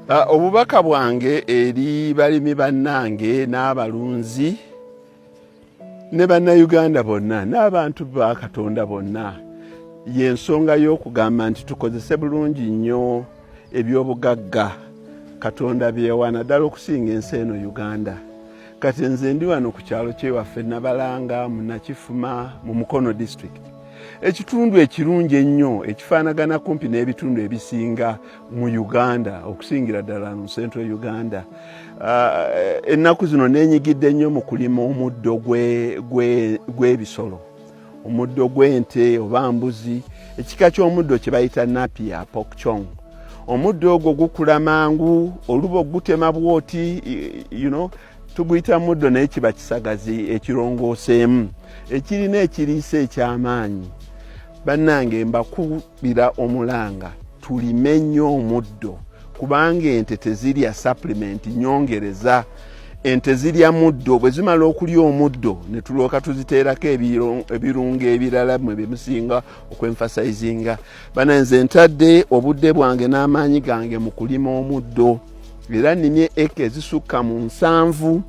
Obubaka bwange eri balimi bannange n'abalunzi ne bannayuganda bonna n'abantu ba Katonda bonna y'ensonga y'okugamba nti tukozese bulungi nnyo ebyobugagga Katonda byewa naddala okusinga ensi eno Uganda. Kati nze ndi wano ku kyalo kyewaffe Nabalanga mu Nakifuma mu Mukono district. Ekitundu ekirungi ennyo ekifaanagana kumpi n'ebitundu ebisinga mu Uganda okusingira ddala mu Central Uganda. Ennaku zino neenyigidde nnyo mu kulima omuddo gw'ebisolo, omuddo gw'ente oba mbuzi, ekika ky'omuddo kye bayita Napier Pokchong. Omuddo ogwo gukula mangu, oluba ogutema bwoti, tuguyita muddo naye kiba kisagazi ekirongooseemu ekirina ekiriisa eky'amaanyi. Bannange mbakubira omulanga tulime nnyo omuddo kubanga ente tezirya supplement nyongereza. Ente zirya muddo, bwe zimala okulya omuddo ne tulooka tuziteerako ebirungo ebirala mwe bimusinga okwemfasizinga. Bananze ntadde obudde bwange n'amaanyi gange mu kulima omuddo era nnimye eka ezisukka mu 7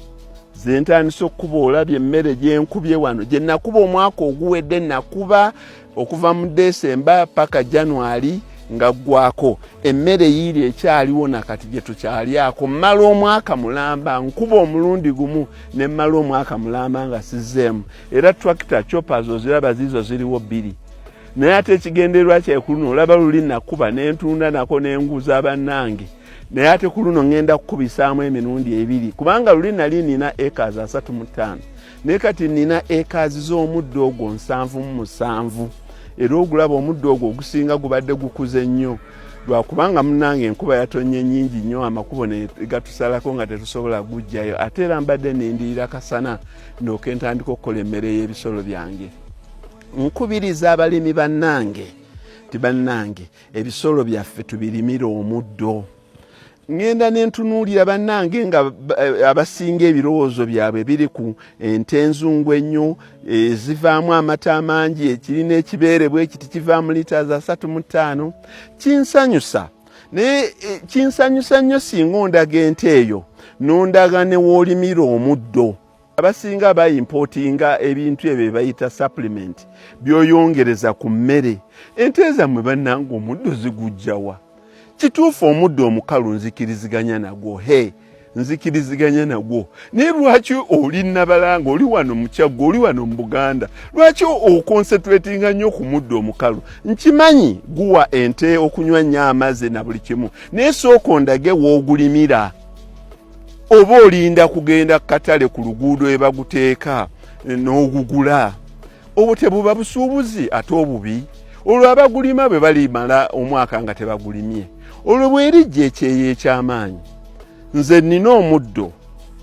ze ntandise okuba olabye emmere gye nkubye wano gye nakuba omwaka oguwedde nakuba okuva mu Desemba paka January nga gwako emmere yiiri ekyaliwo nakati gye tukyalyako. Mmala omwaka mulamba nkuba omulundi gumu ne mmala omwaka mulamba nga sizzeemu. Era tractor choppers oziraba zizo ziriwo 2 naye ate ekigendererwa kyekuluno olaba luli nakuba n'entunda nako n'enguza abannange naye ate ku luno ngenda kukubisaamu emirundi 2 kubanga luli nali nina acres 35 naye kati nina acres z'omuddo ogwo 7 era ogulaba omuddo ogwo ogusinga gubadde gukuze nnyo lwakubanga munnange enkuba yatonye nnyingi nnyo amakubo ne gatusalako nga tetusobola gujjayo ate era mbadde nindirira kasana ndooke ntandika okukola emmere y'ebisolo byange. Nkubiriza abalimi bannange ti bannange ebisolo byaffe tubirimire omuddo. Ngenda nentunuulira bannange nga abasinga ebirowoozo byabwe biri ku ente enzungu ennyo ezivaamu amata amangi ekirina ekibeere bwe kiti kivaamu lita 35. Kinsanyusa naye kinsanyusa nnyo singa ondaga ente eyo n'ondaga ne w'olimira omuddo. Abasinga bayimportinga ebintu ebyo bayita supplement byoyongereza ku mmere. Ente zammwe bannange omuddo zigujjawa? Kituufu omuddo omukalu nzikiriziganya nagwo, nzikiriziganya nagwo. Naye lwaki oli Nabalanga, oli wano mu Kyaggwe, oli wano mu Buganda, lwaki oconcentratinga nnyo ku muddo omukalu? Nkimanyi guwa ente okunywa nnyo amazzi na buli kimu, naye sooka ondage w'ogulimira. Oba olinda kugenda ku katale ku luguudo ebaguteeka n'ogugula, obwo tebuba busuubuzi ate obubi? Olwo abagulima bwe balimala omwaka nga tebagulimye, olwo bwerijja ekyeyo eky'amaanyi. Nze nina omuddo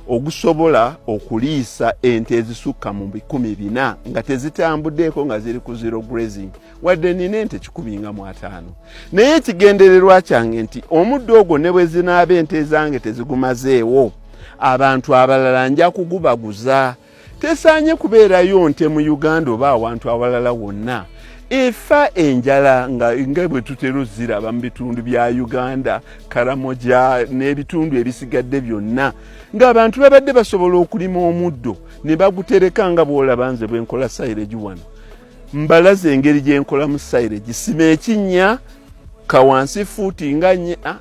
ogusobola okuliisa ente ezisukka mu 400 nga tezitambuddeeko nga ziri ku zero grazing, wadde nina ente 105. Naye ekigendererwa kyange nti omuddo ogwo ne bwe zinaaba ente zange tezigumazeewo, abantu abalala nja kugubaguza. Tesaanye kubeerayo nte mu Uganda oba awantu awalala wonna efa enjala nga bwe tutera ziraba mu bitundu bya Uganda, Karamoja n'ebitundu ebisigadde byonna, ng'abantu babadde basobola okulima omuddo ne bagutereka nga bw'olaba nze bwe nkola silage wano. Mbalaze engeri gye nkola mu silage, sima ekinnya kawansi fuuti nga 4,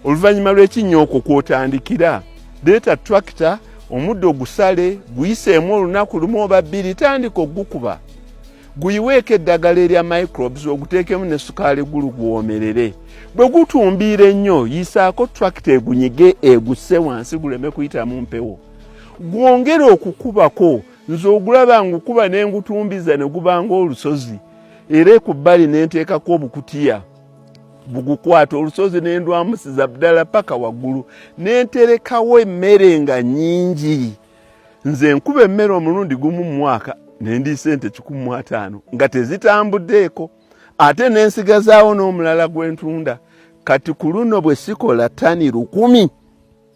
oluvannyuma lw'ekinnya okwo kw'otandikira leeta tractor omuddo gusale guyiseemu olunaku lumu oba 2, tandika ogukuba. Guyiweeko eddagala erya microbes oguteekemu ne sukaali gulu gwomerere. Bwe gutumbiira ennyo yisaako tractor egunyige egusse wansi guleme kuyitamu mpewo. Gwongere okukubako, nze ogulaba ngukuba ne ngutumbiza ne gubanga olusozi. Era ku bbali ne nteekako obukutiya bugukwata olusozi ne ndwamusiza ddala paka waggulu ne nterekawo emmere nga nnyingi. Nze nkuba emmere omulundi gumu mu mwaka nendi sente 15 nga tezitambuddeeko, ate nensigazaawo n'omulala gw'entunda. Kati ku luno bwe sikola ttani 1000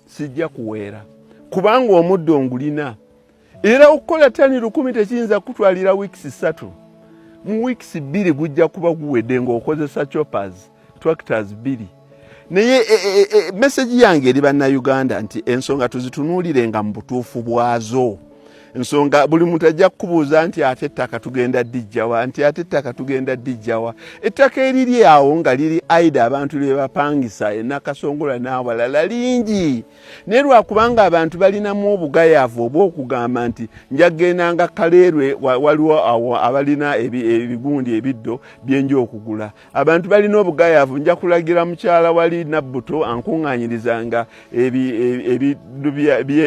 sijja kuweera kubanga omuddo ngulina. Era okukola ttani 1000 tekiyinza kutwalira weeks 3. Mu weeks 2 gujja kuba guwedde ng'okozesa choppers tractors 2. naye message yange eri bannayuganda nti ensonga tuzitunuulirenga mu butuufu bwazo. Nsonga buli muntu ajja kubuuza nti ate ettaka tugenda dijjawa, nti ate ettaka tugenda dijjawa. Ettaka eriri awo nga liri aida abantu lye bapangisa Nakasongola n'awalala lingi. Naye lwakubanga abantu balinamu obugayaavu obw'okugamba nti njagenda nga Kaleerwe waliwo awo abalina ebigundi ebiddo byenja okugula. Abantu balina obugayaavu nja kulagira mukyala wali Nabbuto ankuŋŋaanyirizanga ebiddu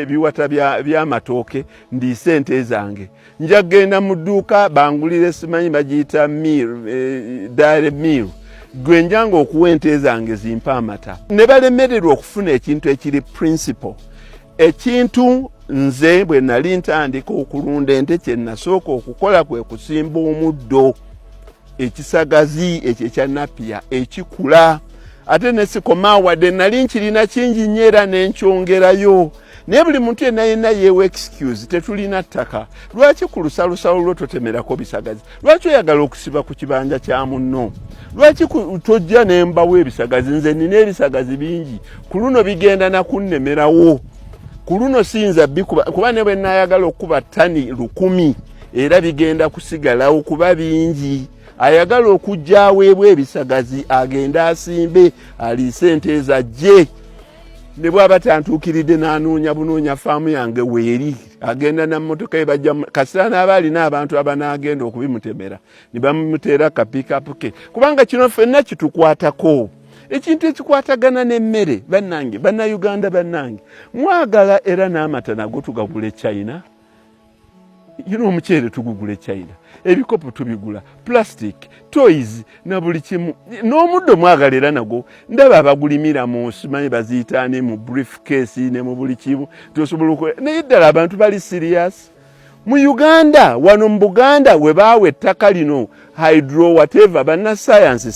biwata by'amatooke ndi sente zange. Njagenda mu dduuka bangulire simanyi bagiyita dairy meal. Gwe njanga okuwa ente zange zimpa amata. Ne balemererwa okufuna ekintu ekiri principle. Ekintu nze bwe nali ntandika okulunda ente kye nasooka okukola kwe kusimba omuddo. Ekisagazi ekyo ekya Napier ekikula. Ate ne sikoma wadde nali nkirina kingi nnyo era ne nkyongerayo. Naye buli muntu yenna yeewa excuse tetulina ttaka. Lwaki ku lusalosalo lwo totemerako bisagazi? Lwaki oyagala okusiba ku kibanja kya munno? Lwaki tojja nembawo ebisagazi? Nze nina ebisagazi bingi. Ku luno bigenda na kunnemerawo. Ku luno siyinza bikuba kuba ne bwe nayagala okuba ttani 1,000 era bigenda kusigalawo kuba bingi. Ayagala okujja aweebwa ebisagazi agenda asimbe aliise ente zajje. Ne bw'aba tantuukiridde n'anoonya bunoonya faamu yange weeri agenda na mmotoka ebajja kasita n'aba alina abantu abanaagenda okubimutemera ne bamuteera kapikapu ke kubanga kino ffenna kitukwatako. Ekintu ekikwatagana n'emmere bannange bannayuganda bannange mwagala era n'amata nago tugagule China. Omuceere tugugule China, ebikopo tubigula, plastic, toys na buli kimu. N'omuddo mwagala era nago ndaba abagulimira mu simanyi baziyitaani mu briefcase ne mu buli kimu tosobola naye ddala abantu bali serious. Mu Uganda wano mu Buganda we baawe ettaka lino hydro whatever bannasscience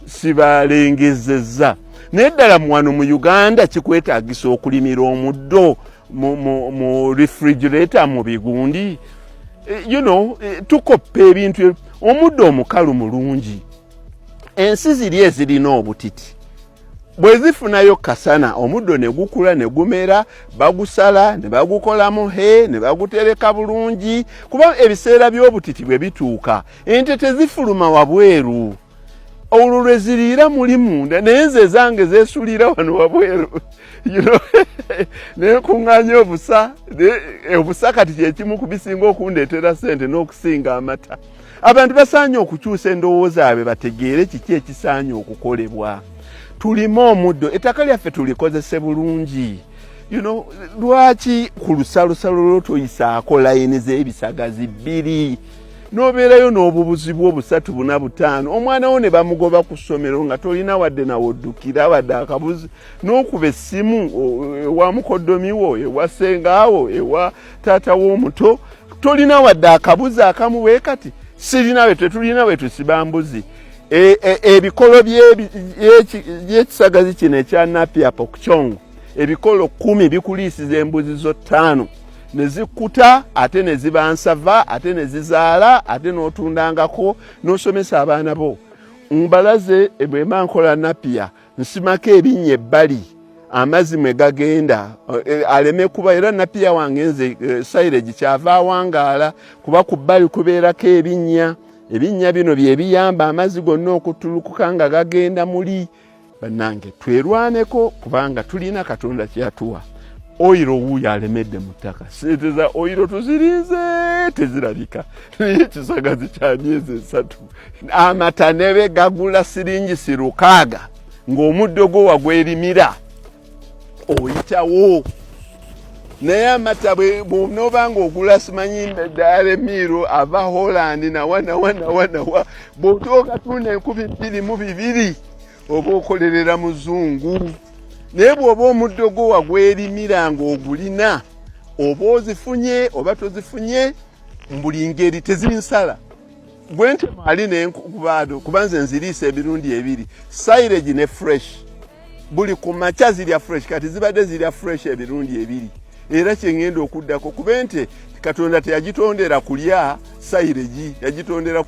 sibalengezezza. Naye ddala wano mu Uganda kikwetaagisa okulimira omuddo mu refrigerator mu bigundi. Tukoppa ebintu omuddo omukalu mulungi. Ensi ziri ezirina obutiti bwe zifunayo kasana omuddo ne gukula ne gumera bagusala ne bagukolamu ne bagutereka bulungi kuba ebiseera by'obutiti bwe bituuka ente tezifuluma wabweru. Olwo lwe ziriira muli munda naye nze zange zeesulira wano wabweru. Ne kuŋŋaanya obusa kati kyekimu ku bisinga okundeetera ssente n'okusinga amata. Abantu basaanye okukyusa endowooza abwe bategeere kiki ekisaanye okukolebwa. Tulime omuddo, ettaka lyaffe tulikozese bulungi. Lwaki ku lusalosalo lwo toyisaako layini z'ebisagazi 2 n'obeerayo n'obubuzi bw'obusatu 4 5 omwana wo ne bamugoba ku ssomero nga tolina wadde nawoddukira wadde akabuzi n'okuba essimu ewa mukoddomi wo ewa ssengaawo ewa taata w'omuto tolina wadde akabuzi akamu bwe kati sirinawe tetulina we tusiba mbuzi. Ebikolo by'ekisagazi kino ekya Napier Pokchong ebikolo 10 bikuliisiza embuzi zo 5 ne zikuta ate ne ziba nsava ate ne zizaala ate n'otundangako n'osomesa abaana bo. Mbalaze bwe mba nkola Napier nsimako ebinnya ebbali amazzi mwe gagenda aleme kuba era Napier wange nze silage kyava awangaala kuba ku bbali kubeerako ebinnya bino bye biyamba amazzi gonna okutulukuka nga gagenda muli. Bannange twerwaneko kubanga tulina Katonda kyatuwa. Oiro wuuyo alemedde mu ttaka. Sente za oiro tuzirinze tezirabika. Ekisagazi kya myezi 3. Amata ne gagula siringi 600 ng'omuddo gwo wagwerimira oyitawo. Naye amata bw'onoobanga ogula simanyi dairy meal ava Holland nawa bw'otooka tunda 22,000 oba okolerera muzungu. Naye bw'oba omuddo gwo wagwerimira ng'ogulina oba ozifunye oba tozifunye mbuli ngeri teziri nsala. Gwe ntema ali n'enkubaado kuba nze nziriisa emirundi 2 silage ne fresh buli ku makya zirya fresh kati zibadde zirya fresh emirundi 2 era kyengenda okuddako kuba ente Katonda teyagitondera kulya silage yagitondera